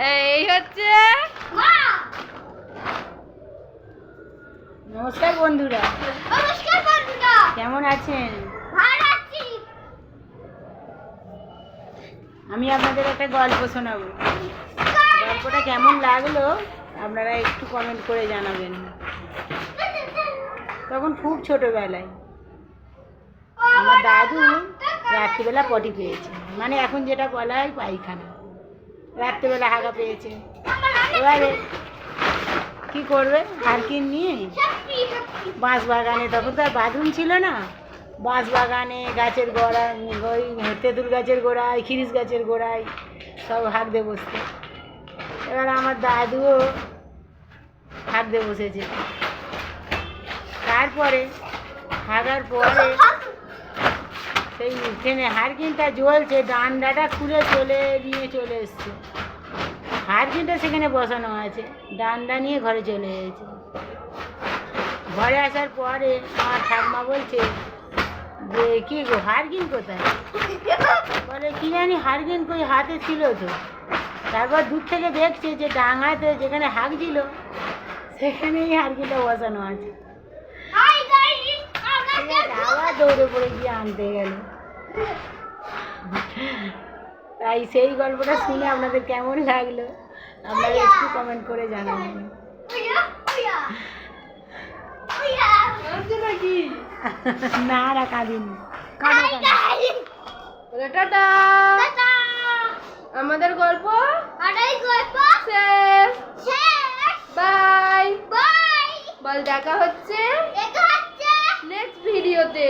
এই হচ্ছে নমস্কার বন্ধুরা, নমস্কার বন্ধুরা, কেমন আছেন? ভালো আছি। আমি আপনাদের একটা গল্প শোনাবো। গল্পটা কেমন লাগলো আপনারা একটু কমেন্ট করে জানাবেন। তখন খুব ছোটবেলায় আমার দাদু রাত্রিবেলা পটি পেয়েছে, মানে এখন যেটা বলা হয় পায়খানা। রাত্রিবেলা হাগা পেয়েছে, এবারে কী করবে? হারকিন নিয়ে বাঁশ বাগানে, তখন তো আর বাথরুম ছিল না, বাঁশ বাগানে গাছের গোড়ায়, ওই তেঁতুল গাছের গোড়ায়, খিরিস গাছের গোড়ায় সব হাঁকতে বসতো। এবার আমার দাদুও হাঁকতে বসেছে। তারপরে হাগার পরে সেই ট্রেনে হারকিনটা জ্বলছে, ডান্ডাটা খুলে নিয়ে চলে এসছে। হারকিনটা সেখানে বসানো আছে, ডান্ডা নিয়ে ঘরে চলে এসেছে। ঘরে আসার পরে আমার ঠাকুমা বলছে যে কী গো, হারকিন কোথায়? বলে কি জানি, হারকিন কই, হাতে ছিল তো। তারপর দূর থেকে দেখছে যে ডাঙাতে যেখানে হাঁক ছিল সেখানেই হারকিনটা বসানো আছে। আবার দৌড়ে পড়ে গিয়ে আনতে গেল। তাই সেই গল্পটা শুনে আপনাদের কেমন লাগলো আপনারা একটু কমেন্ট করে জানাবেন। না না, কাঁদিনি। টাটা। আমাদের গল্প শেষ। বাই। বল, দেখা হচ্ছে নেক্সট ভিডিওতে।